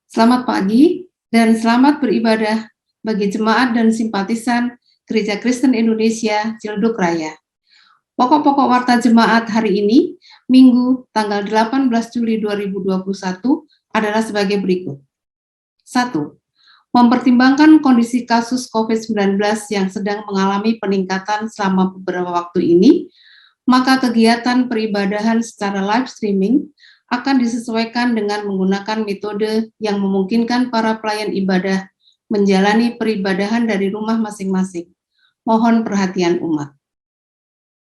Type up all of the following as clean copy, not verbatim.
Selamat pagi dan selamat beribadah bagi jemaat dan simpatisan Gereja Kristen Indonesia Ciledug Raya. Pokok-pokok warta jemaat hari ini, Minggu tanggal 18 Juli 2021 adalah sebagai berikut. 1. Mempertimbangkan kondisi kasus COVID-19 yang sedang mengalami peningkatan selama beberapa waktu ini, maka kegiatan peribadahan secara live streaming akan disesuaikan dengan menggunakan metode yang memungkinkan para pelayan ibadah menjalani peribadahan dari rumah masing-masing. Mohon perhatian umat.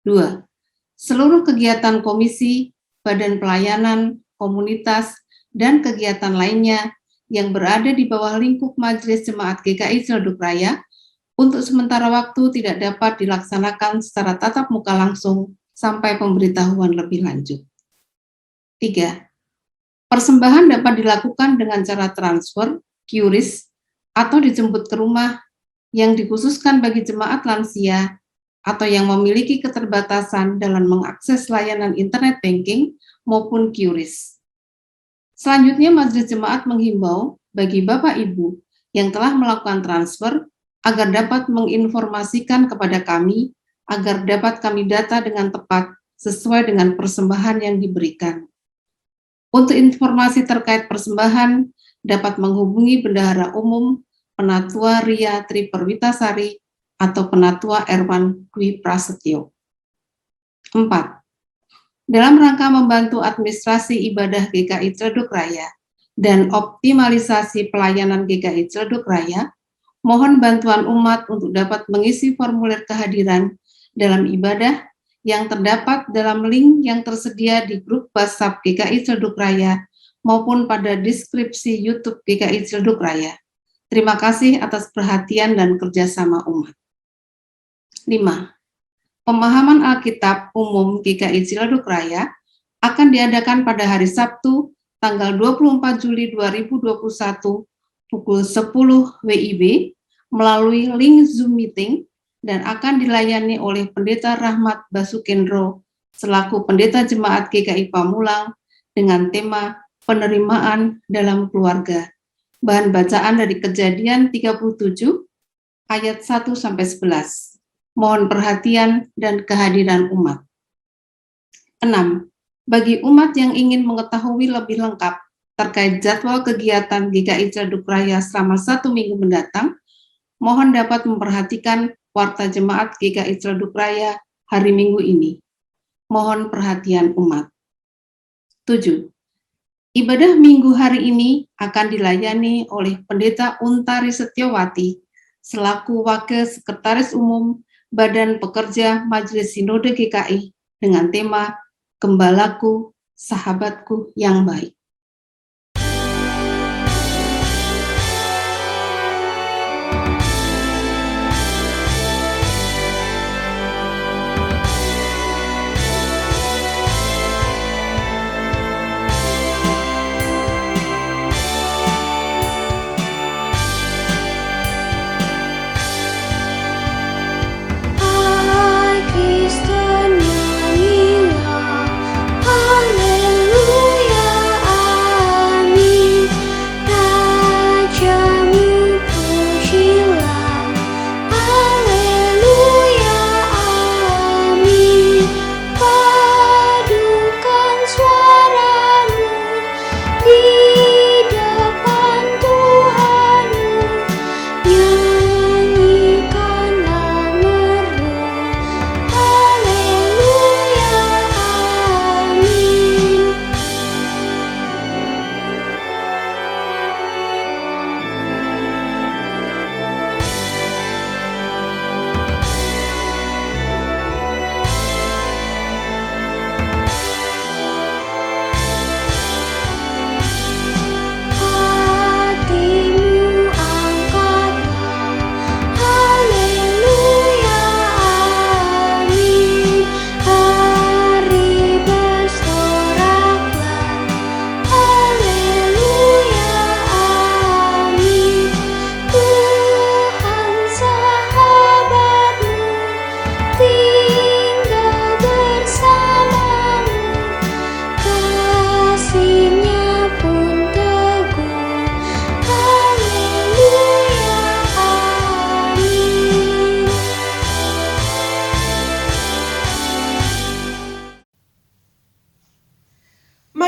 2. Seluruh kegiatan komisi, badan pelayanan, komunitas, dan kegiatan lainnya yang berada di bawah lingkup Majelis Jemaat GKI Ciledug Raya untuk sementara waktu tidak dapat dilaksanakan secara tatap muka langsung sampai pemberitahuan lebih lanjut. 3. Persembahan dapat dilakukan dengan cara transfer, QRIS, atau dijemput ke rumah yang dikhususkan bagi jemaat lansia atau yang memiliki keterbatasan dalam mengakses layanan internet banking maupun QRIS. Selanjutnya, Majelis Jemaat menghimbau bagi Bapak Ibu yang telah melakukan transfer agar dapat menginformasikan kepada kami agar dapat kami data dengan tepat sesuai dengan persembahan yang diberikan. Untuk informasi terkait persembahan, dapat menghubungi Bendahara Umum Penatua Ria Tri Perwitasari atau Penatua Erwan Dwi Prasetyo. 4. Dalam rangka membantu administrasi ibadah GKI Ciledug Raya dan optimalisasi pelayanan GKI Ciledug Raya, mohon bantuan umat untuk dapat mengisi formulir kehadiran dalam ibadah yang terdapat dalam link yang tersedia di grup WhatsApp GKI Ciledug Raya maupun pada deskripsi YouTube GKI Ciledug Raya. Terima kasih atas perhatian dan kerjasama umat. 5. Pemahaman Alkitab Umum GKI Ciledug Raya akan diadakan pada hari Sabtu, tanggal 24 Juli 2021, pukul 10 WIB, melalui link Zoom Meeting, dan akan dilayani oleh Pendeta Rahmat Basukendro selaku Pendeta Jemaat GKI Pamulang dengan tema penerimaan dalam keluarga. Bahan bacaan dari Kejadian 37 ayat 1-11. Mohon perhatian dan kehadiran umat. 6. Bagi umat yang ingin mengetahui lebih lengkap terkait jadwal kegiatan GKI Ciledug Raya selama 1 minggu mendatang, mohon dapat memperhatikan Warta Jemaat GKI Ciledug Raya hari Minggu ini. Mohon perhatian umat. 7. Ibadah Minggu hari ini akan dilayani oleh Pendeta Untari Setiawati selaku Wakil Sekretaris Umum Badan Pekerja Majelis Sinode GKI dengan tema Gembalaku, Sahabatku yang Baik. Kristen nyanyilah, haleluya,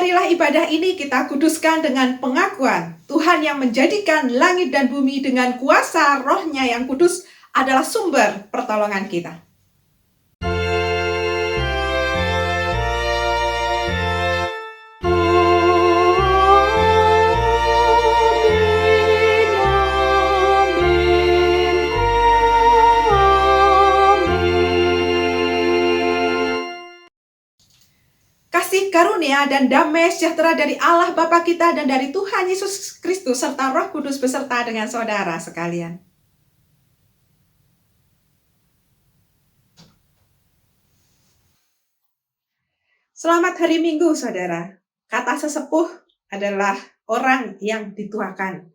marilah ibadah ini kita kuduskan dengan pengakuan Tuhan yang menjadikan langit dan bumi dengan kuasa Roh-Nya yang kudus adalah sumber pertolongan kita. Kasih karunia dan damai sejahtera dari Allah Bapa kita dan dari Tuhan Yesus Kristus serta Roh Kudus beserta dengan saudara sekalian. Selamat hari Minggu, saudara. Kata sesepuh adalah orang yang dituakan.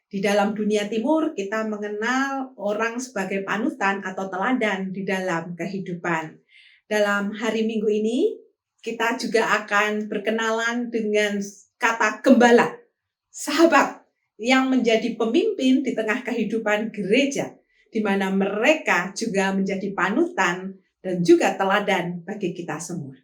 Di dalam dunia timur, kita mengenal orang sebagai panutan atau teladan di dalam kehidupan. Dalam hari Minggu ini, kita juga akan berkenalan dengan kata gembala, sahabat yang menjadi pemimpin di tengah kehidupan gereja, di mana mereka juga menjadi panutan dan juga teladan bagi kita semua.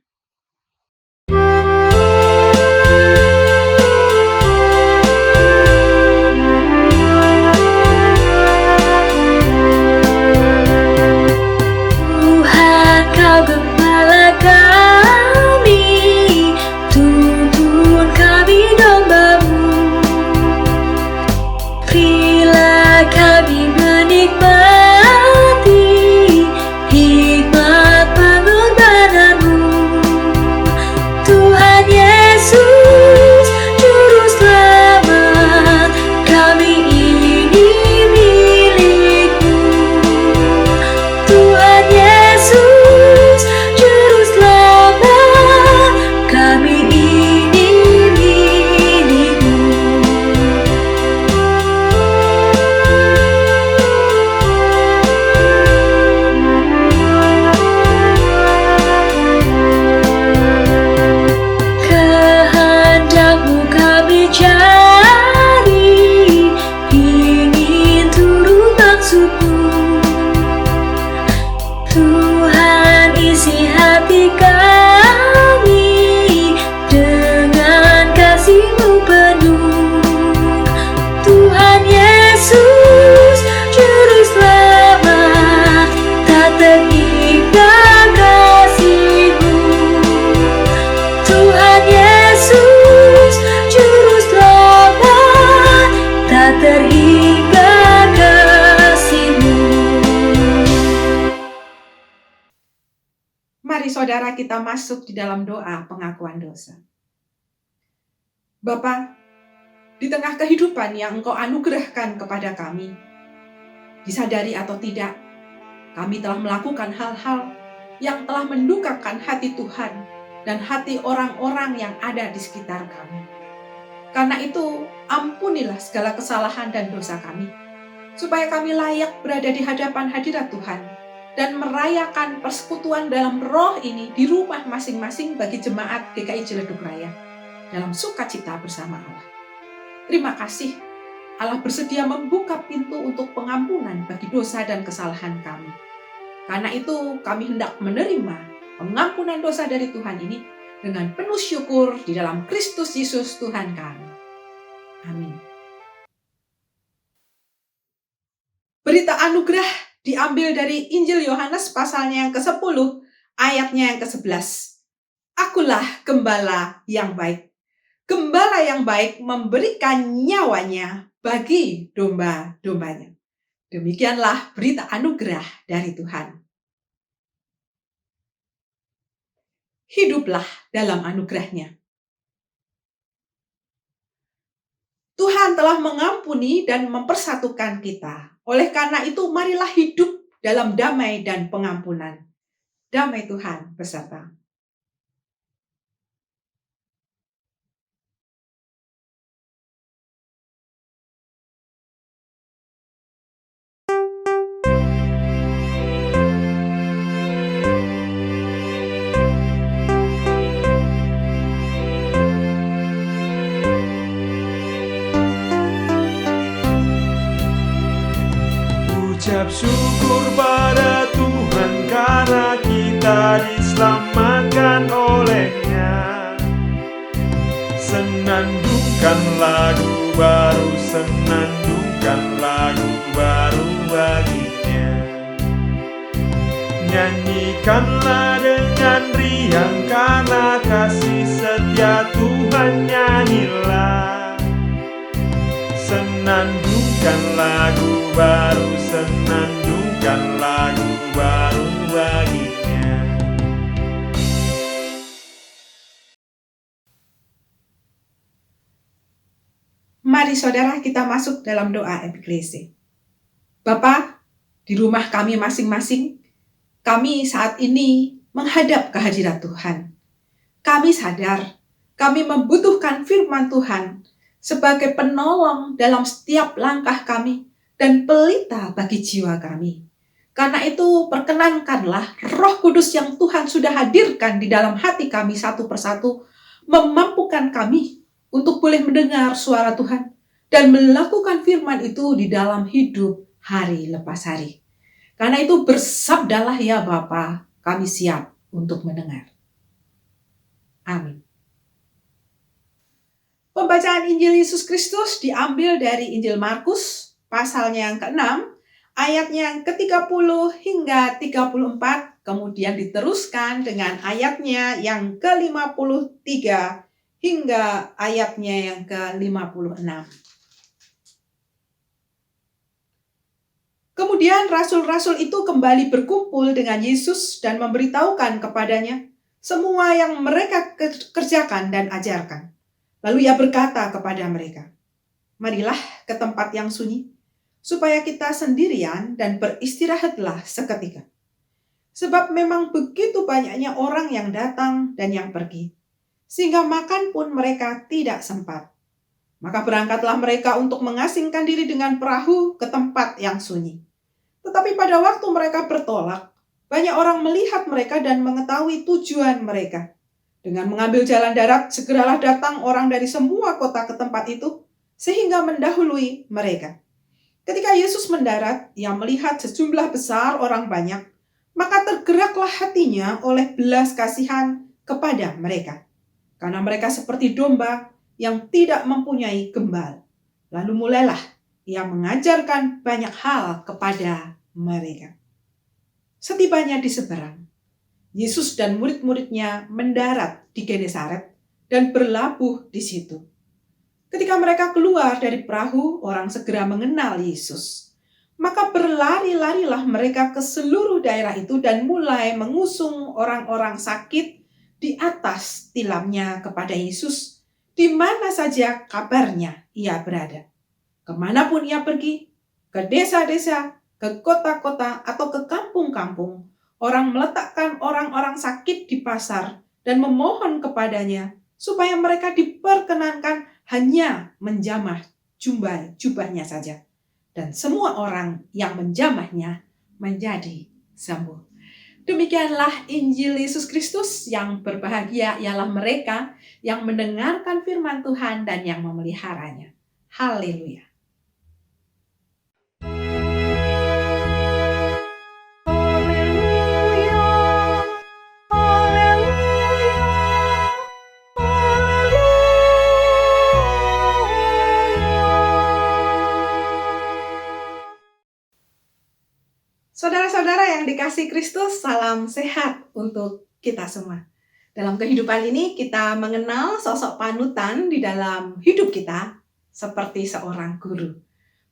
Mari saudara kita masuk di dalam doa pengakuan dosa. Bapa, di tengah kehidupan yang Engkau anugerahkan kepada kami, disadari atau tidak, kami telah melakukan hal-hal yang telah mendukakan hati Tuhan dan hati orang-orang yang ada di sekitar kami. Karena itu, ampunilah segala kesalahan dan dosa kami, supaya kami layak berada di hadapan hadirat Tuhan dan merayakan persekutuan dalam roh ini di rumah masing-masing bagi jemaat GKI Ciledug Raya dalam sukacita bersama Allah. Terima kasih, Allah bersedia membuka pintu untuk pengampunan bagi dosa dan kesalahan kami. Karena itu kami hendak menerima pengampunan dosa dari Tuhan ini dengan penuh syukur di dalam Kristus Yesus Tuhan kami. Amin. Berita anugerah diambil dari Injil Yohanes pasalnya yang ke-10, ayatnya yang ke-11. Akulah gembala yang baik. Gembala yang baik memberikan nyawanya bagi domba-dombanya. Demikianlah berita anugerah dari Tuhan. Hiduplah dalam anugerahnya. Tuhan telah mengampuni dan mempersatukan kita. Oleh karena itu, marilah hidup dalam damai dan pengampunan. Damai Tuhan beserta. Ucap syukur pada Tuhan karena kita diselamatkan. Nyanyikanlah dengan riang karena kasih setia Tuhan, nyanyilah. Senandungkan lagu baru, senandungkan lagu baru baginya. Mari saudara kita masuk dalam doa epiklesi. Bapa, di rumah kami masing-masing, kami saat ini menghadap kehadirat Tuhan. Kami sadar, kami membutuhkan firman Tuhan sebagai penolong dalam setiap langkah kami dan pelita bagi jiwa kami. Karena itu perkenankanlah Roh Kudus yang Tuhan sudah hadirkan di dalam hati kami satu persatu, memampukan kami untuk boleh mendengar suara Tuhan dan melakukan firman itu di dalam hidup hari lepas hari. Karena itu bersabdalah ya Bapa, kami siap untuk mendengar. Amin. Pembacaan Injil Yesus Kristus diambil dari Injil Markus, pasalnya yang ke-6, ayatnya yang ke-30 hingga 34, kemudian diteruskan dengan ayatnya yang ke-53 hingga ayatnya yang ke-56. Kemudian rasul-rasul itu kembali berkumpul dengan Yesus dan memberitahukan kepadanya semua yang mereka kerjakan dan ajarkan. Lalu ia berkata kepada mereka, marilah ke tempat yang sunyi, supaya kita sendirian dan beristirahatlah seketika. Sebab memang begitu banyaknya orang yang datang dan yang pergi, sehingga makan pun mereka tidak sempat. Maka berangkatlah mereka untuk mengasingkan diri dengan perahu ke tempat yang sunyi. Tetapi pada waktu mereka bertolak, banyak orang melihat mereka dan mengetahui tujuan mereka. Dengan mengambil jalan darat, segeralah datang orang dari semua kota ke tempat itu, sehingga mendahului mereka. Ketika Yesus mendarat, ia melihat sejumlah besar orang banyak, maka tergeraklah hatinya oleh belas kasihan kepada mereka. Karena mereka seperti domba yang tidak mempunyai gembal. Lalu mulailah ia mengajarkan banyak hal kepada mereka. Setibanya di seberang, Yesus dan murid-muridnya mendarat di Genesaret dan berlabuh di situ. Ketika mereka keluar dari perahu, orang segera mengenal Yesus. Maka berlari-larilah mereka ke seluruh daerah itu dan mulai mengusung orang-orang sakit di atas tilamnya kepada Yesus, di mana saja kabarnya ia berada. Kemanapun ia pergi, ke desa-desa, ke kota-kota, atau ke kampung-kampung, orang meletakkan orang-orang sakit di pasar dan memohon kepadanya supaya mereka diperkenankan hanya menjamah jubahnya saja. Dan semua orang yang menjamahnya menjadi sembuh. Demikianlah Injil Yesus Kristus. Yang berbahagia ialah mereka yang mendengarkan firman Tuhan dan yang memeliharanya. Haleluya. Saudara-saudara yang dikasihi Kristus, salam sehat untuk kita semua. Dalam kehidupan ini kita mengenal sosok panutan di dalam hidup kita seperti seorang guru.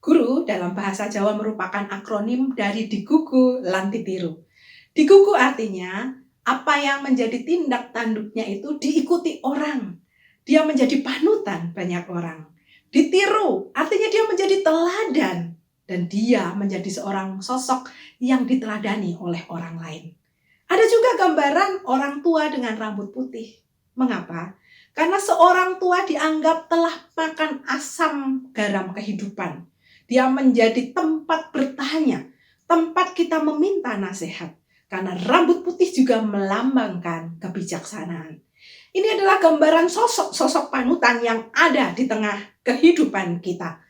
Guru dalam bahasa Jawa merupakan akronim dari digugu lan titiru. Digugu artinya apa yang menjadi tindak tanduknya itu diikuti orang. Dia menjadi panutan banyak orang. Ditiru artinya dia menjadi teladan. Dan dia menjadi seorang sosok yang diteladani oleh orang lain. Ada juga gambaran orang tua dengan rambut putih. Mengapa? Karena seorang tua dianggap telah makan asam garam kehidupan. Dia menjadi tempat bertanya, tempat kita meminta nasihat. Karena rambut putih juga melambangkan kebijaksanaan. Ini adalah gambaran sosok-sosok panutan yang ada di tengah kehidupan kita.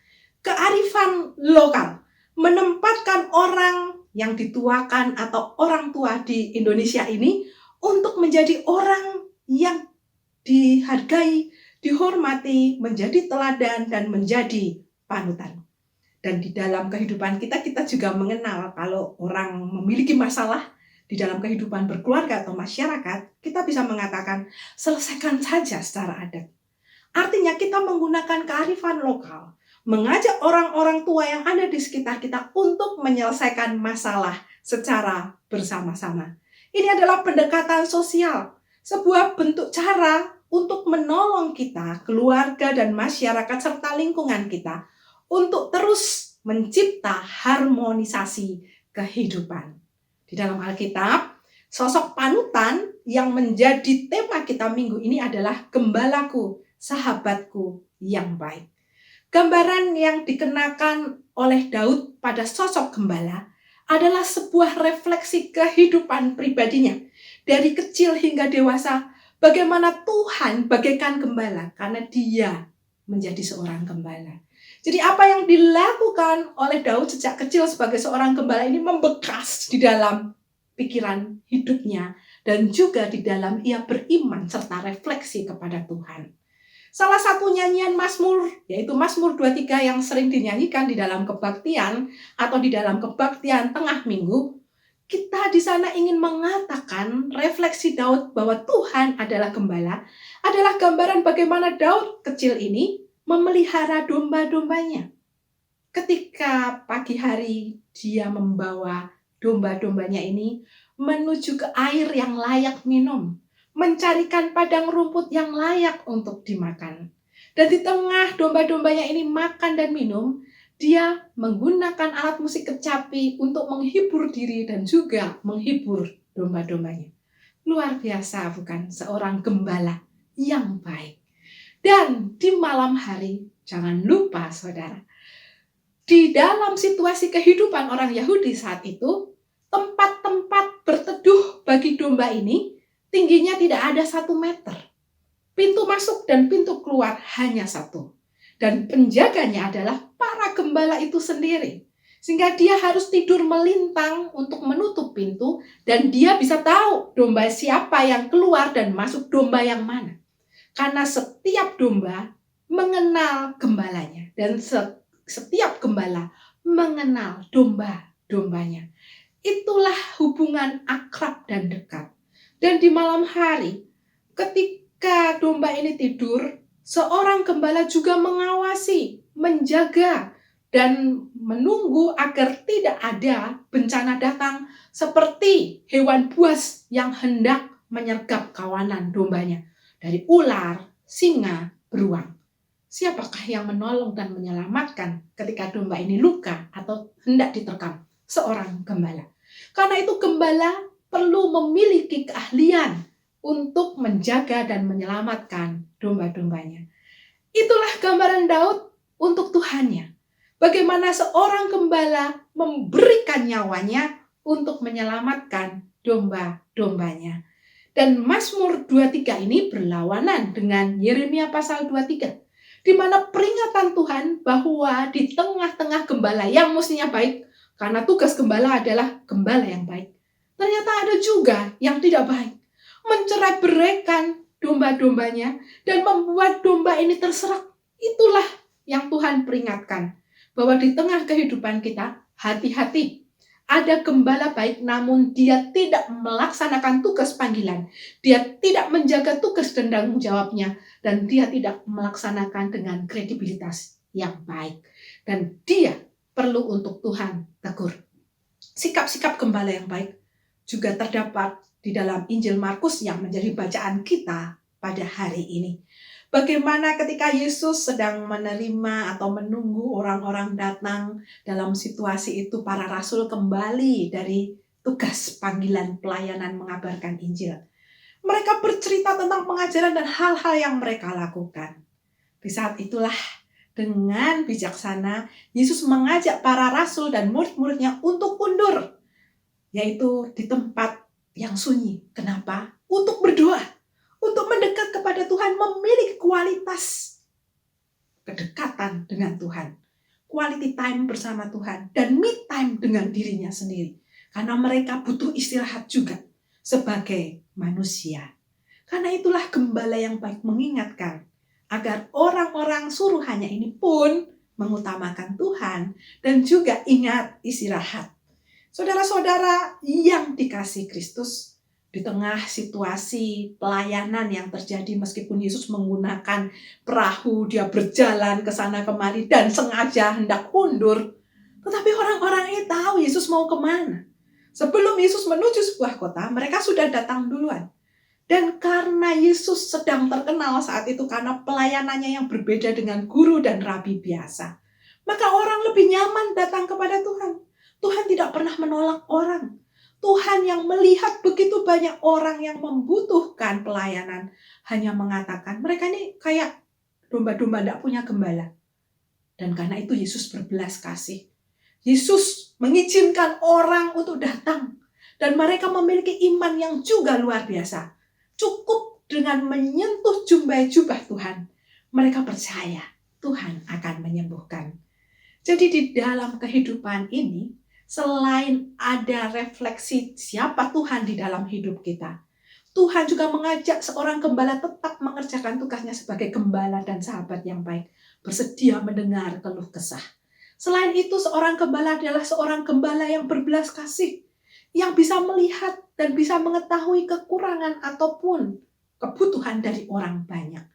Kearifan lokal menempatkan orang yang dituakan atau orang tua di Indonesia ini untuk menjadi orang yang dihargai, dihormati, menjadi teladan dan menjadi panutan. Dan di dalam kehidupan kita juga mengenal kalau orang memiliki masalah, di dalam kehidupan berkeluarga atau masyarakat, kita bisa mengatakan selesaikan saja secara adat. Artinya kita menggunakan kearifan lokal, mengajak orang-orang tua yang ada di sekitar kita untuk menyelesaikan masalah secara bersama-sama. Ini adalah pendekatan sosial, sebuah bentuk cara untuk menolong kita, keluarga dan masyarakat serta lingkungan kita untuk terus mencipta harmonisasi kehidupan. Di dalam Alkitab, sosok panutan yang menjadi tema kita minggu ini adalah gembalaku, sahabatku yang baik. Gambaran yang dikenakan oleh Daud pada sosok gembala adalah sebuah refleksi kehidupan pribadinya. Dari kecil hingga dewasa, bagaimana Tuhan bagaikan gembala karena dia menjadi seorang gembala. Jadi apa yang dilakukan oleh Daud sejak kecil sebagai seorang gembala ini membekas di dalam pikiran hidupnya dan juga di dalam ia beriman serta refleksi kepada Tuhan. Salah satu nyanyian Mazmur, yaitu Mazmur 23 yang sering dinyanyikan di dalam kebaktian atau di dalam kebaktian tengah minggu, kita di sana ingin mengatakan refleksi Daud bahwa Tuhan adalah gembala, adalah gambaran bagaimana Daud kecil ini memelihara domba-dombanya. Ketika pagi hari dia membawa domba-dombanya ini menuju ke air yang layak minum, mencarikan padang rumput yang layak untuk dimakan. Dan di tengah domba-dombanya ini makan dan minum, dia menggunakan alat musik kecapi untuk menghibur diri dan juga menghibur domba-dombanya. Luar biasa bukan? Seorang gembala yang baik. Dan di malam hari, jangan lupa saudara, di dalam situasi kehidupan orang Yahudi saat itu, tempat-tempat berteduh bagi domba ini tingginya tidak ada 1 meter. Pintu masuk dan pintu keluar hanya 1. Dan penjaganya adalah para gembala itu sendiri. Sehingga dia harus tidur melintang untuk menutup pintu dan dia bisa tahu domba siapa yang keluar dan masuk domba yang mana. Karena setiap domba mengenal gembalanya dan setiap gembala mengenal domba-dombanya. Itulah hubungan akrab dan dekat. Dan di malam hari, ketika domba ini tidur, seorang gembala juga mengawasi, menjaga, dan menunggu agar tidak ada bencana datang seperti hewan buas yang hendak menyergap kawanan dombanya. Dari ular, singa, beruang. Siapakah yang menolong dan menyelamatkan ketika domba ini luka atau hendak diterkam? Seorang gembala. Karena itu gembala perlu memiliki keahlian untuk menjaga dan menyelamatkan domba-dombanya. Itulah gambaran Daud untuk Tuhannya. Bagaimana seorang gembala memberikan nyawanya untuk menyelamatkan domba-dombanya. Dan Mazmur 23 ini berlawanan dengan Yeremia pasal 23. Di mana peringatan Tuhan bahwa di tengah-tengah gembala yang mestinya baik, karena tugas gembala adalah gembala yang baik, ternyata ada juga yang tidak baik. Mencerai-beraikan domba-dombanya dan membuat domba ini terserak. Itulah yang Tuhan peringatkan. Bahwa di tengah kehidupan kita, hati-hati. Ada gembala baik namun dia tidak melaksanakan tugas panggilan. Dia tidak menjaga tugas dan tanggung jawabnya. Dan dia tidak melaksanakan dengan kredibilitas yang baik. Dan dia perlu untuk Tuhan tegur. Sikap-sikap gembala yang baik juga terdapat di dalam Injil Markus yang menjadi bacaan kita pada hari ini. Bagaimana ketika Yesus sedang menerima atau menunggu orang-orang datang dalam situasi itu, para rasul kembali dari tugas panggilan pelayanan mengabarkan Injil. Mereka bercerita tentang pengajaran dan hal-hal yang mereka lakukan. Di saat itulah dengan bijaksana Yesus mengajak para rasul dan murid-muridnya untuk undur, yaitu di tempat yang sunyi. Kenapa? Untuk berdoa, untuk mendekat kepada Tuhan, memiliki kualitas kedekatan dengan Tuhan, quality time bersama Tuhan, dan me time dengan dirinya sendiri. Karena mereka butuh istirahat juga sebagai manusia. Karena itulah gembala yang baik mengingatkan agar orang-orang suruhannya ini pun mengutamakan Tuhan dan juga ingat istirahat. Saudara-saudara yang dikasihi Kristus, di tengah situasi pelayanan yang terjadi meskipun Yesus menggunakan perahu, dia berjalan ke sana kemari dan sengaja hendak undur, tetapi orang-orang ini tahu Yesus mau kemana. Sebelum Yesus menuju sebuah kota, mereka sudah datang duluan. Dan karena Yesus sedang terkenal saat itu karena pelayanannya yang berbeda dengan guru dan rabi biasa, maka orang lebih nyaman datang kepada Tuhan. Tuhan tidak pernah menolak orang. Tuhan yang melihat begitu banyak orang yang membutuhkan pelayanan hanya mengatakan mereka ini kayak domba-domba tidak punya gembala. Dan karena itu Yesus berbelas kasih. Yesus mengizinkan orang untuk datang. Dan mereka memiliki iman yang juga luar biasa. Cukup dengan menyentuh jubah Tuhan. Mereka percaya Tuhan akan menyembuhkan. Jadi di dalam kehidupan ini, selain ada refleksi siapa Tuhan di dalam hidup kita, Tuhan juga mengajak seorang gembala tetap mengerjakan tugasnya sebagai gembala dan sahabat yang baik, bersedia mendengar keluh kesah. Selain itu, seorang gembala adalah seorang gembala yang berbelas kasih, yang bisa melihat dan bisa mengetahui kekurangan ataupun kebutuhan dari orang banyak.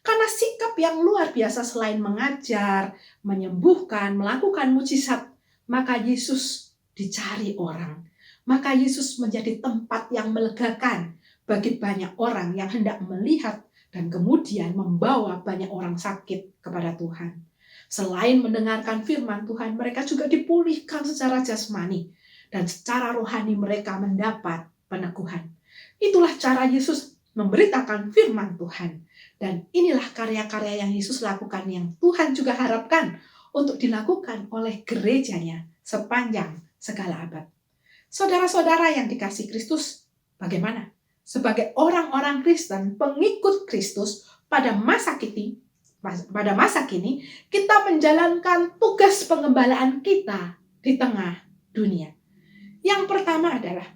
Karena sikap yang luar biasa selain mengajar, menyembuhkan, melakukan mujizat, maka Yesus dicari orang. Maka Yesus menjadi tempat yang melegakan bagi banyak orang yang hendak melihat dan kemudian membawa banyak orang sakit kepada Tuhan. Selain mendengarkan firman Tuhan, mereka juga dipulihkan secara jasmani dan secara rohani mereka mendapat peneguhan. Itulah cara Yesus memberitakan firman Tuhan. Dan inilah karya-karya yang Yesus lakukan yang Tuhan juga harapkan untuk dilakukan oleh gerejanya sepanjang segala abad. Saudara-saudara yang dikasihi Kristus, bagaimana? Sebagai orang-orang Kristen, pengikut Kristus pada masa kini, kita menjalankan tugas pengembalaan kita di tengah dunia. Yang pertama adalah,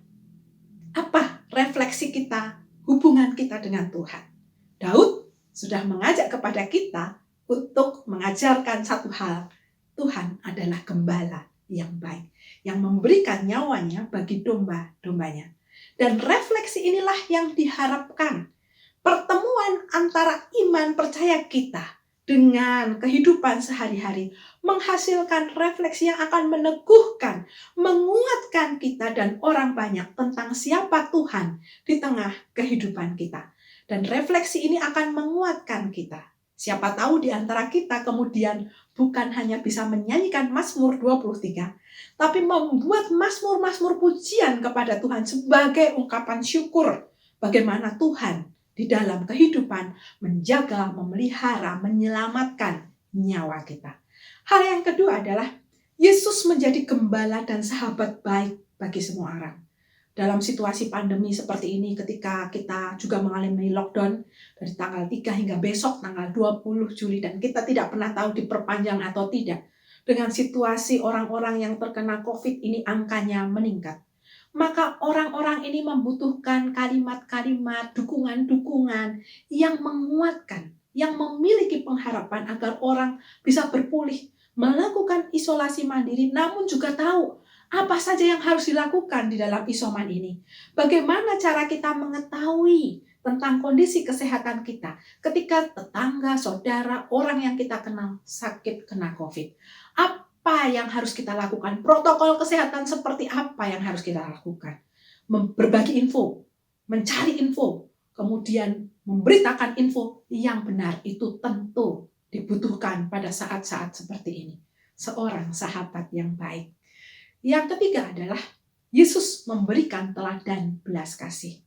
apa refleksi kita, hubungan kita dengan Tuhan? Daud sudah mengajak kepada kita untuk mengajarkan satu hal. Tuhan adalah gembala yang baik, yang memberikan nyawanya bagi domba-dombanya. Dan refleksi inilah yang diharapkan. Pertemuan antara iman percaya kita dengan kehidupan sehari-hari menghasilkan refleksi yang akan meneguhkan, menguatkan kita dan orang banyak tentang siapa Tuhan di tengah kehidupan kita. Dan refleksi ini akan menguatkan kita. Siapa tahu di antara kita kemudian bukan hanya bisa menyanyikan Mazmur 23, tapi membuat Mazmur-Mazmur pujian kepada Tuhan sebagai ungkapan syukur bagaimana Tuhan di dalam kehidupan menjaga, memelihara, menyelamatkan nyawa kita. Hal yang kedua adalah Yesus menjadi gembala dan sahabat baik bagi semua orang. Dalam situasi pandemi seperti ini, ketika kita juga mengalami lockdown dari tanggal 3 hingga besok tanggal 20 Juli dan kita tidak pernah tahu diperpanjang atau tidak. Dengan situasi orang-orang yang terkena COVID ini angkanya meningkat. Maka orang-orang ini membutuhkan kalimat-kalimat, dukungan-dukungan yang menguatkan, yang memiliki pengharapan agar orang bisa berpulih, melakukan isolasi mandiri, namun juga tahu apa saja yang harus dilakukan di dalam isoman ini. Bagaimana cara kita mengetahui tentang kondisi kesehatan kita ketika tetangga, saudara, orang yang kita kenal sakit kena COVID. Apa yang harus kita lakukan? Protokol kesehatan seperti apa yang harus kita lakukan? Berbagi info, mencari info, kemudian memberitakan info yang benar itu tentu dibutuhkan pada saat-saat seperti ini. Seorang sahabat yang baik. Yang ketiga adalah Yesus memberikan teladan belas kasih.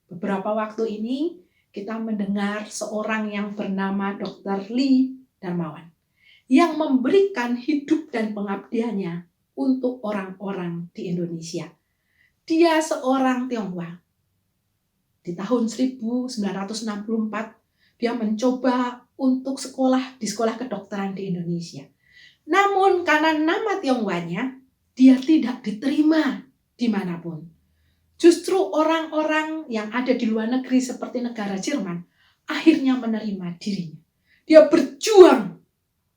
Beberapa waktu ini kita mendengar seorang yang bernama Dr. Lee Darmawan yang memberikan hidup dan pengabdiannya untuk orang-orang di Indonesia. Dia seorang Tionghoa. Di tahun 1964 dia mencoba untuk sekolah di sekolah kedokteran di Indonesia. Namun karena nama Tionghoanya, dia tidak diterima dimanapun. Justru orang-orang yang ada di luar negeri seperti negara Jerman akhirnya menerima dirinya. Dia berjuang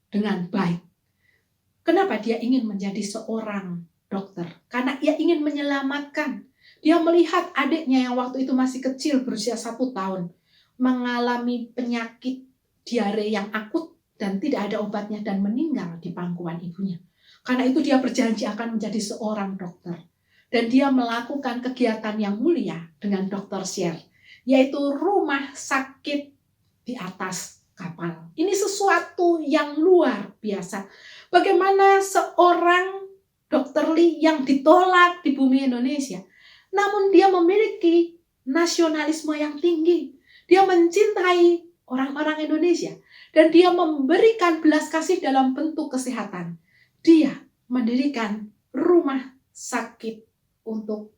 dengan baik. Kenapa dia ingin menjadi seorang dokter? karena ia ingin menyelamatkan. Dia melihat adiknya yang waktu itu masih kecil, berusia 1 tahun, mengalami penyakit diare yang akut dan tidak ada obatnya dan meninggal di pangkuan ibunya. Karena itu dia berjanji akan menjadi seorang dokter. Dan dia melakukan kegiatan yang mulia dengan Dr. Share, yaitu rumah sakit di atas kapal. Ini sesuatu yang luar biasa. Bagaimana seorang Dr. Lee yang ditolak di bumi Indonesia, namun dia memiliki nasionalisme yang tinggi. Dia mencintai orang-orang Indonesia dan dia memberikan belas kasih dalam bentuk kesehatan. Dia mendirikan rumah sakit untuk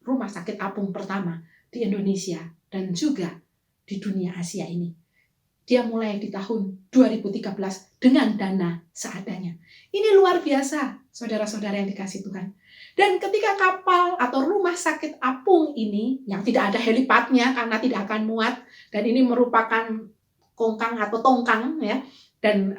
rumah sakit apung pertama di Indonesia dan juga di dunia Asia ini. Dia mulai di tahun 2013 dengan dana seadanya. Ini luar biasa, saudara-saudara yang dikasih Tuhan. Dan ketika kapal atau rumah sakit apung ini, yang tidak ada helipadnya karena tidak akan muat, dan ini merupakan kongkang atau tongkang, ya, dan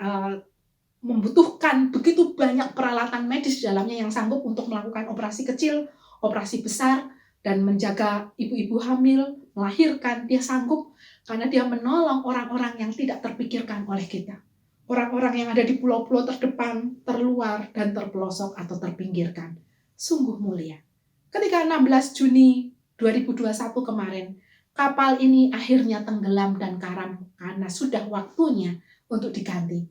membutuhkan begitu banyak peralatan medis di dalamnya yang sanggup untuk melakukan operasi kecil, operasi besar, dan menjaga ibu-ibu hamil, melahirkan. Dia sanggup karena dia menolong orang-orang yang tidak terpikirkan oleh kita. Orang-orang yang ada di pulau-pulau terdepan, terluar, dan terpelosok atau terpinggirkan. Sungguh mulia. Ketika 16 Juni 2021 kemarin, kapal ini akhirnya tenggelam dan karam karena sudah waktunya untuk diganti.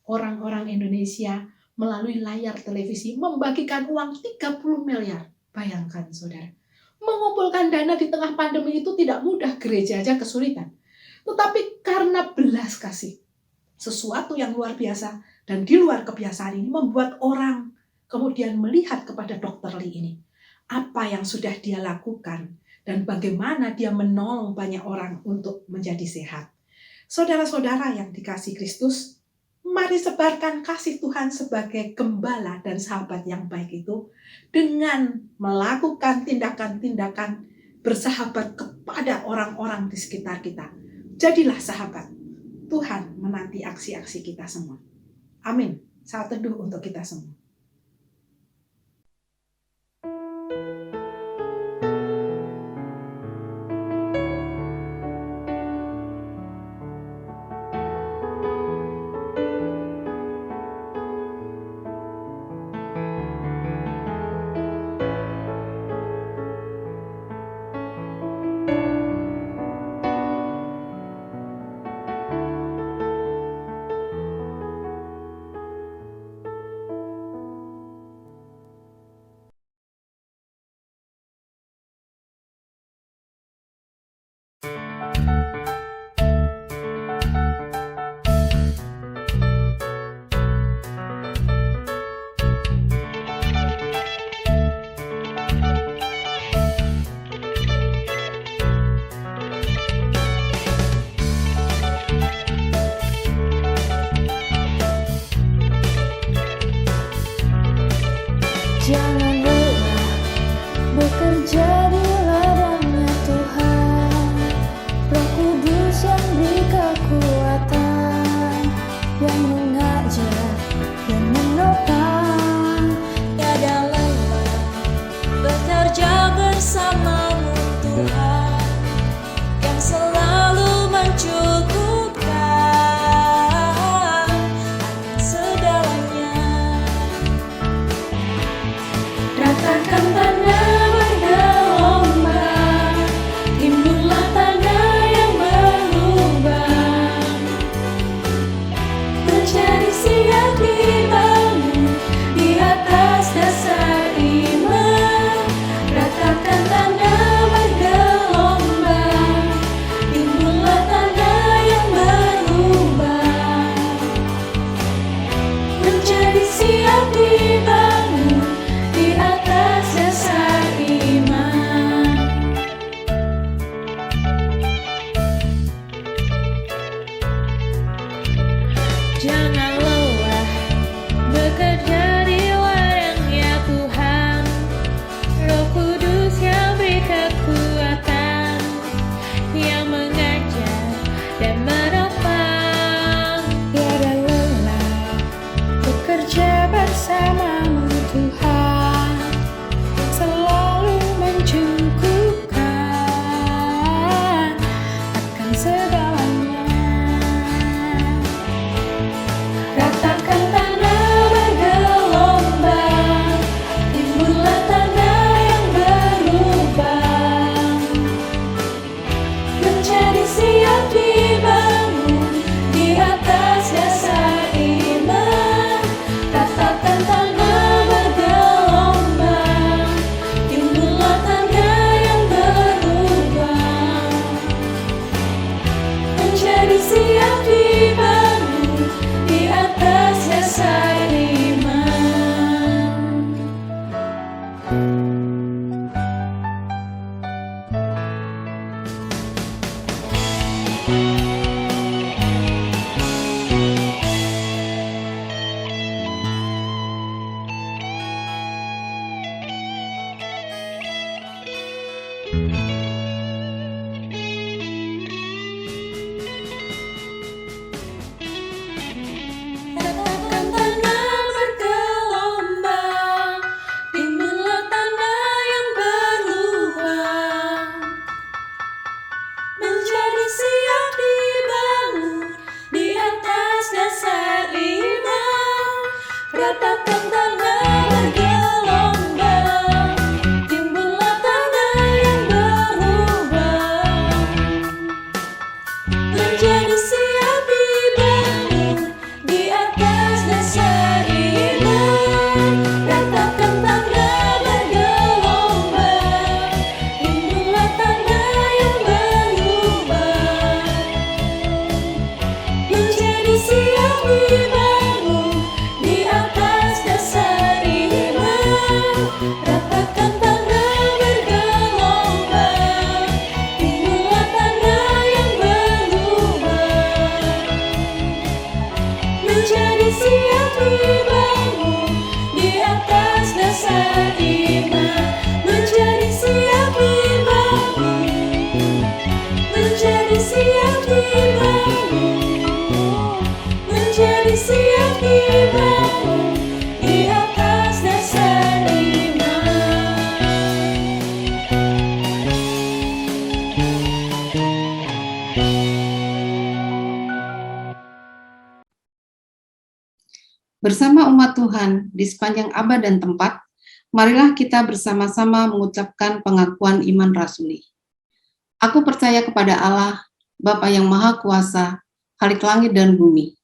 Orang-orang Indonesia melalui layar televisi membagikan uang 30 miliar. Bayangkan saudara, mengumpulkan dana di tengah pandemi itu tidak mudah, gereja aja kesulitan. Tetapi karena belas kasih, sesuatu yang luar biasa dan di luar kebiasaan ini membuat orang kemudian melihat kepada Dr. Lee ini. Apa yang sudah dia lakukan dan bagaimana dia menolong banyak orang untuk menjadi sehat. Saudara-saudara yang dikasihi Kristus, mari sebarkan kasih Tuhan sebagai gembala dan sahabat yang baik itu dengan melakukan tindakan-tindakan bersahabat kepada orang-orang di sekitar kita. Jadilah sahabat. Tuhan menanti aksi-aksi kita semua. Amin. Saat teduh untuk kita semua. Bersama umat Tuhan di sepanjang abad dan tempat, marilah kita bersama-sama mengucapkan pengakuan iman rasuli. Aku percaya kepada Allah, Bapa yang Maha Kuasa, Khalik langit dan bumi,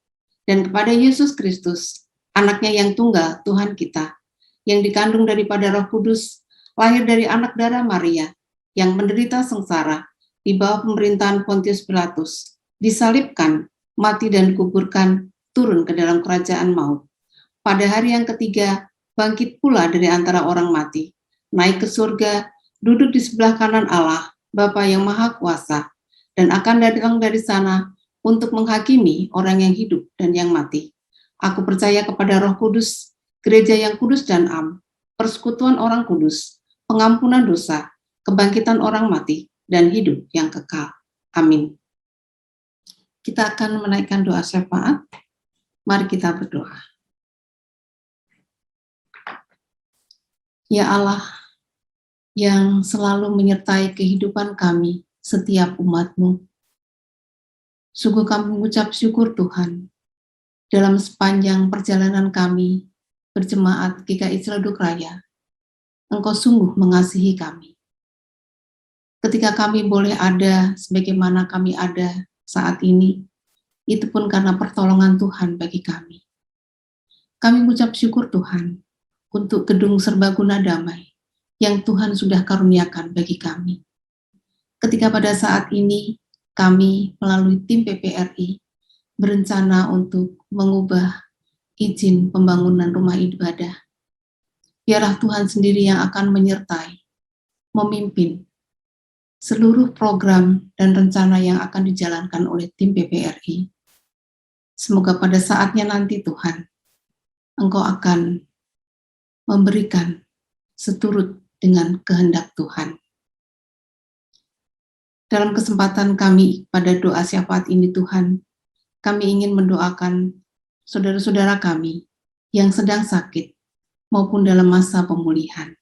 dan kepada Yesus Kristus, anaknya yang tunggal, Tuhan kita, yang dikandung daripada Roh Kudus, lahir dari anak darah Maria, yang menderita sengsara, di bawah pemerintahan Pontius Pilatus, disalibkan, mati dan dikuburkan, turun ke dalam kerajaan maut. Pada hari yang ketiga, bangkit pula dari antara orang mati, naik ke surga, duduk di sebelah kanan Allah, Bapa yang Maha Kuasa, dan akan datang dari sana untuk menghakimi orang yang hidup dan yang mati. Aku percaya kepada Roh Kudus, gereja yang kudus dan am, persekutuan orang kudus, pengampunan dosa, kebangkitan orang mati, dan hidup yang kekal. Amin. Kita akan menaikkan doa syafaat. Mari kita berdoa. Ya Allah, yang selalu menyertai kehidupan kami, setiap umat-Mu, sungguh kami mengucap syukur Tuhan, dalam sepanjang perjalanan kami berjemaat GKI Ciledug Raya, Engkau sungguh mengasihi kami. Ketika kami boleh ada sebagaimana kami ada saat ini, itu pun karena pertolongan Tuhan bagi kami. Kami mengucap syukur Tuhan untuk gedung serbaguna damai yang Tuhan sudah karuniakan bagi kami. Ketika pada saat ini kami melalui tim PPRI berencana untuk mengubah izin pembangunan rumah ibadah, biarlah Tuhan sendiri yang akan menyertai, memimpin seluruh program dan rencana yang akan dijalankan oleh tim PPRI. Semoga pada saatnya nanti Tuhan, Engkau akan memberikan seturut dengan kehendak Tuhan. Dalam kesempatan kami pada doa syafaat ini Tuhan, kami ingin mendoakan saudara-saudara kami yang sedang sakit maupun dalam masa pemulihan.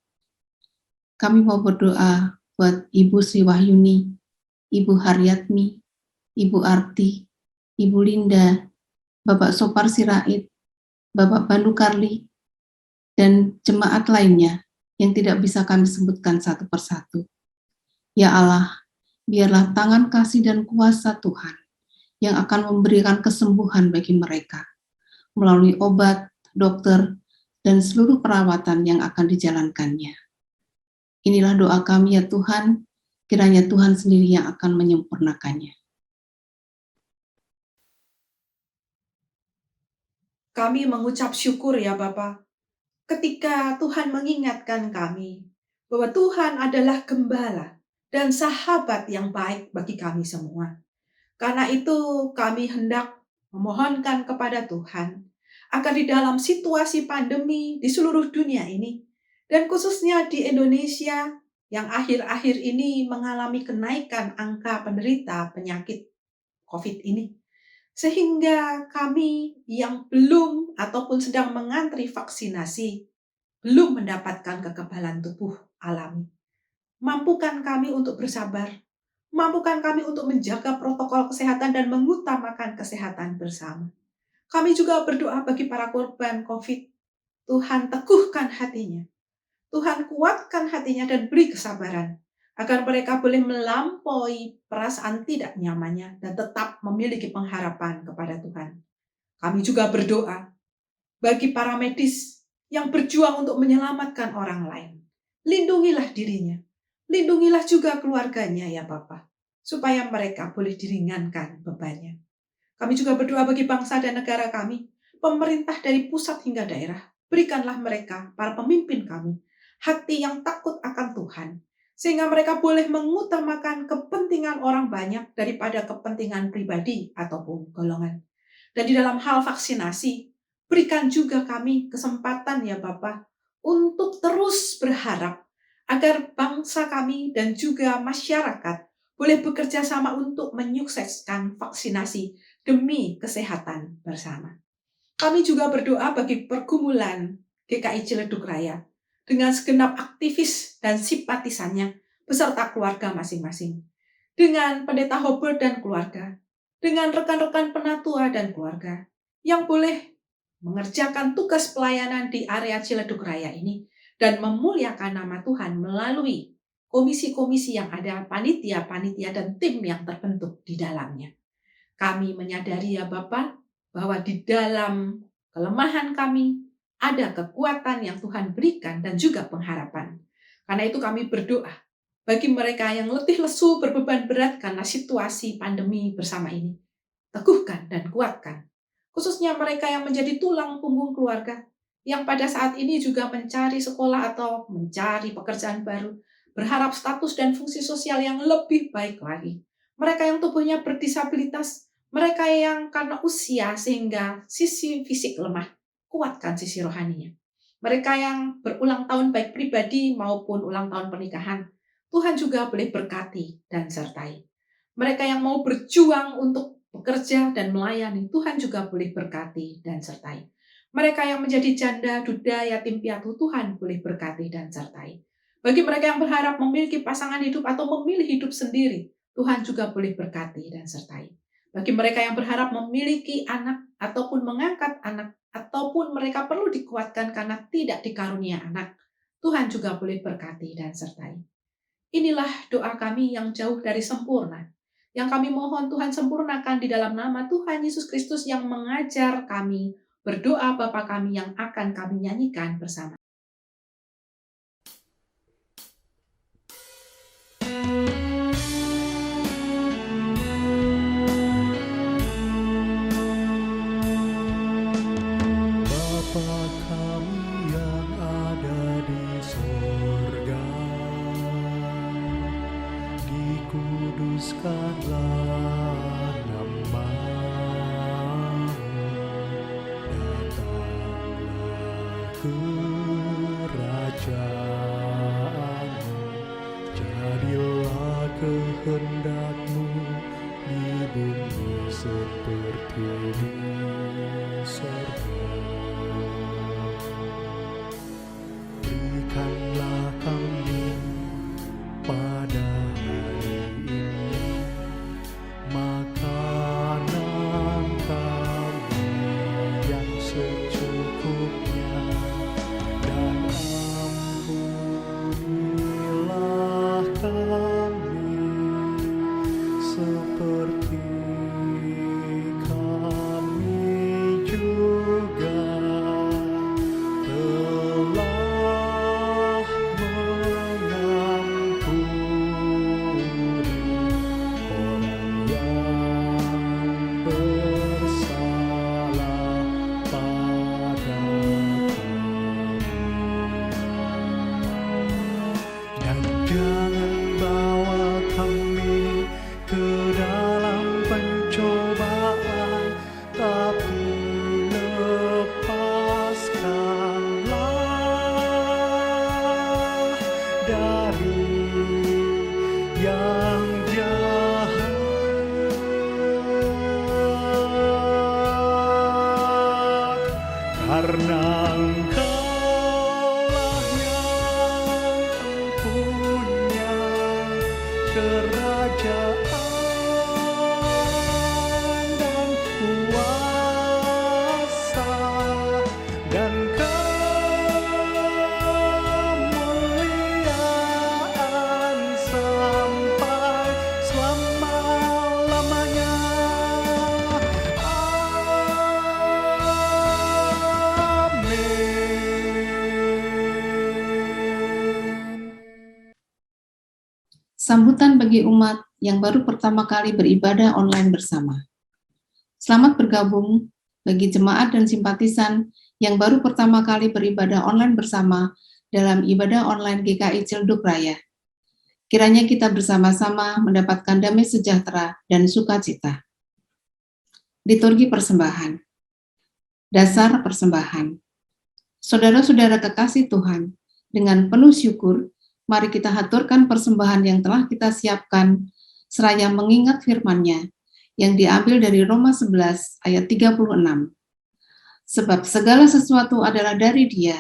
Kami mau berdoa buat Ibu Sri Wahyuni, Ibu Haryatmi, Ibu Arti, Ibu Linda, Bapak Sopar Sirait, Bapak Bandu Karli, dan jemaat lainnya yang tidak bisa kami sebutkan satu persatu. Ya Allah, biarlah tangan kasih dan kuasa Tuhan yang akan memberikan kesembuhan bagi mereka melalui obat, dokter, dan seluruh perawatan yang akan dijalankannya. Inilah doa kami ya Tuhan, kiranya Tuhan sendiri yang akan menyempurnakannya. Kami mengucap syukur ya Bapa, ketika Tuhan mengingatkan kami bahwa Tuhan adalah gembala dan sahabat yang baik bagi kami semua. Karena itu kami hendak memohonkan kepada Tuhan agar di dalam situasi pandemi di seluruh dunia ini, dan khususnya di Indonesia yang akhir-akhir ini mengalami kenaikan angka penderita penyakit COVID ini, sehingga kami yang belum ataupun sedang mengantri vaksinasi belum mendapatkan kekebalan tubuh alami. Mampukan kami untuk bersabar, mampukan kami untuk menjaga protokol kesehatan dan mengutamakan kesehatan bersama. Kami juga berdoa bagi para korban COVID. Tuhan teguhkan hatinya, Tuhan kuatkan hatinya dan beri kesabaran, agar mereka boleh melampaui perasaan tidak nyamannya dan tetap memiliki pengharapan kepada Tuhan. Kami juga berdoa bagi para medis yang berjuang untuk menyelamatkan orang lain. Lindungilah dirinya, lindungilah juga keluarganya ya Bapa, supaya mereka boleh diringankan bebannya. Kami juga berdoa bagi bangsa dan negara kami, pemerintah dari pusat hingga daerah. Berikanlah mereka, para pemimpin kami, hati yang takut akan Tuhan, sehingga mereka boleh mengutamakan kepentingan orang banyak daripada kepentingan pribadi ataupun golongan. Dan di dalam hal vaksinasi, berikan juga kami kesempatan ya Bapa untuk terus berharap agar bangsa kami dan juga masyarakat boleh bekerja sama untuk menyukseskan vaksinasi demi kesehatan bersama. Kami juga berdoa bagi pergumulan GKI Ciledug Raya dengan segenap aktivis dan simpatisannya beserta keluarga masing-masing, dengan Pendeta Hobart dan keluarga, dengan rekan-rekan penatua dan keluarga, yang boleh mengerjakan tugas pelayanan di area Ciledug Raya ini dan memuliakan nama Tuhan melalui komisi-komisi yang ada, panitia-panitia dan tim yang terbentuk di dalamnya. Kami menyadari ya Bapak, bahwa di dalam kelemahan kami ada kekuatan yang Tuhan berikan dan juga pengharapan. Karena itu kami berdoa bagi mereka yang letih lesu berbeban berat karena situasi pandemi bersama ini. Teguhkan dan kuatkan. Khususnya mereka yang menjadi tulang punggung keluarga, yang pada saat ini juga mencari sekolah atau mencari pekerjaan baru, berharap status dan fungsi sosial yang lebih baik lagi. Mereka yang tubuhnya berdisabilitas, mereka yang karena usia sehingga sisi fisik lemah, kuatkan sisi rohaninya. Mereka yang berulang tahun baik pribadi maupun ulang tahun pernikahan, Tuhan juga boleh berkati dan sertai. Mereka yang mau berjuang untuk bekerja dan melayani, Tuhan juga boleh berkati dan sertai. Mereka yang menjadi janda, duda, yatim piatu, Tuhan boleh berkati dan sertai. Bagi mereka yang berharap memiliki pasangan hidup atau memilih hidup sendiri, Tuhan juga boleh berkati dan sertai. Bagi mereka yang berharap memiliki anak ataupun mengangkat anak, ataupun mereka perlu dikuatkan karena tidak dikarunia anak, Tuhan juga boleh berkati dan sertai. Inilah doa kami yang jauh dari sempurna, yang kami mohon Tuhan sempurnakan di dalam nama Tuhan Yesus Kristus yang mengajar kami berdoa Bapa kami yang akan kami nyanyikan bersama. Bapa kami yang ada di sorga, dikuduskanlah nama-Mu, datanglah kerajaan-Mu, jadilah kehendak-Mu di bumi seperti di sorga. Berikanlah kami pada hari ini makanan kami yang secukupnya, dan ampunilah kami seperti kami juga telah mengampuni orang yang bersalah pada kami. Dan jangan bawa kami ke dalam pencobaan, tapi lepaskanlah dari yang jahat, karena Engkau-lah yang punya kerajaan dan kuasa dan kemuliaan sampai selama-lamanya. Amin. Sambutan bagi umat yang baru pertama kali beribadah online bersama. Selamat bergabung bagi jemaat dan simpatisan yang baru pertama kali beribadah online bersama dalam ibadah online GKI Ciledug Raya. Kiranya kita bersama-sama mendapatkan damai sejahtera dan sukacita. Liturgi persembahan. Dasar persembahan. Saudara-saudara kekasih Tuhan, dengan penuh syukur, mari kita haturkan persembahan yang telah kita siapkan, seraya mengingat firman-Nya yang diambil dari Roma 11 ayat 36. Sebab segala sesuatu adalah dari Dia,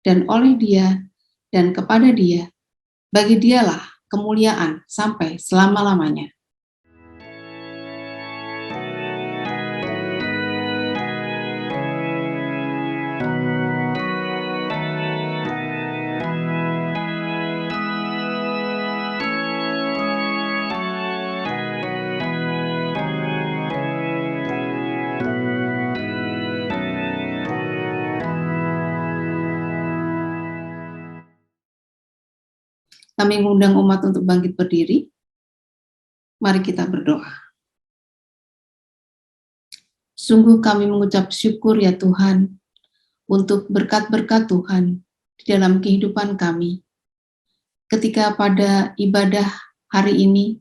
dan oleh Dia, dan kepada Dia. Bagi Dialah kemuliaan sampai selama-lamanya. Kami mengundang umat untuk bangkit berdiri. Mari kita berdoa. Sungguh kami mengucap syukur ya Tuhan untuk berkat-berkat Tuhan di dalam kehidupan kami. Ketika pada ibadah hari ini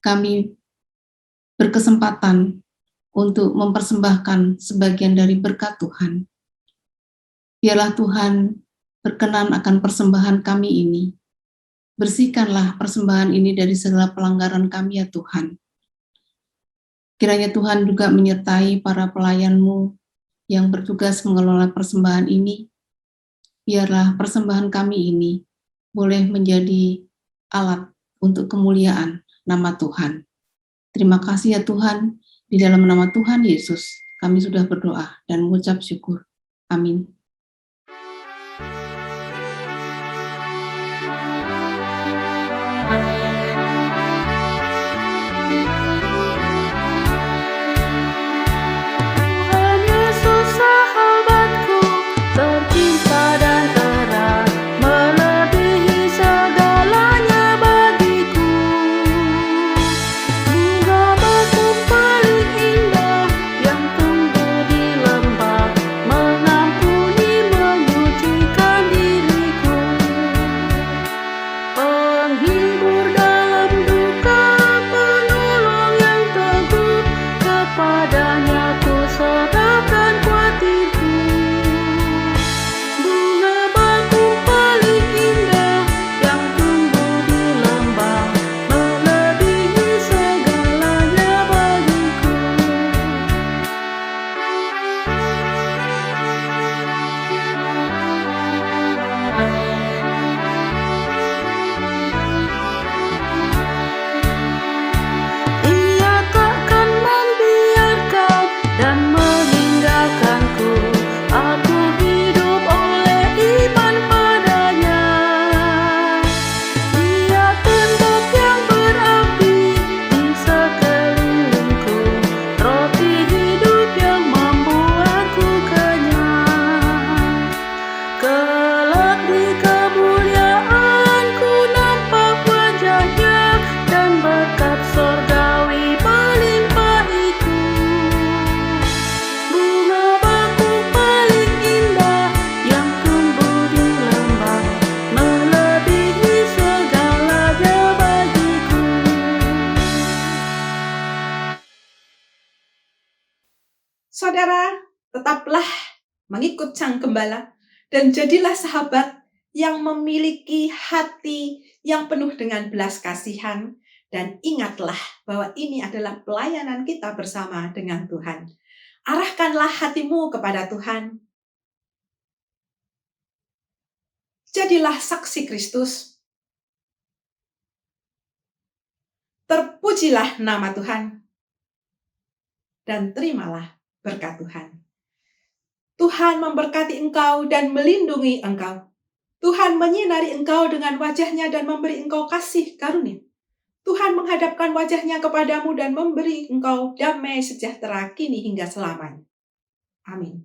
kami berkesempatan untuk mempersembahkan sebagian dari berkat Tuhan. Biarlah Tuhan berkenan akan persembahan kami ini. Bersihkanlah persembahan ini dari segala pelanggaran kami ya Tuhan. Kiranya Tuhan juga menyertai para pelayan-Mu yang bertugas mengelola persembahan ini. Biarlah persembahan kami ini boleh menjadi alat untuk kemuliaan nama Tuhan. Terima kasih ya Tuhan, di dalam nama Tuhan Yesus kami sudah berdoa dan mengucap syukur. Amin. Tuhan Yesus sahabatku, tercinta dan erat, melebihi segalanya bagiku. Bunga batu paling indah yang tumbuh di lembah, mengampuni, menyucikan diriku. Penghibur dalam duka, penolong yang teguh, kepadanya ku serahkan kuatirku. Bunga bakung paling indah yang tumbuh di lembah, melebihi segalanya bagiku. Ia takkan membiarkan dan meninggalkanku. Aku hidup oleh iman padanya. Ia tembok yang berapi di sekelilingku, roti hidup yang membuatku kenyang. Kelak di kemuliaan ku nampak wajahnya, dan berkat sorgawi melimpah itu. Bunga bakung paling indah yang tumbuh di lembah, melebihi segalanya bagiku. Saudara, tetaplah mengikut Sang Gembala dan jadilah sahabat yang memiliki hati yang penuh dengan belas kasihan. Dan ingatlah bahwa ini adalah pelayanan kita bersama dengan Tuhan. Arahkanlah hatimu kepada Tuhan. Jadilah saksi Kristus. Terpujilah nama Tuhan. Dan terimalah berkat Tuhan. Tuhan memberkati engkau dan melindungi engkau. Tuhan menyinari engkau dengan wajahnya dan memberi engkau kasih karunia. Tuhan menghadapkan wajahnya kepadamu dan memberi engkau damai sejahtera kini hingga selamanya. Amin.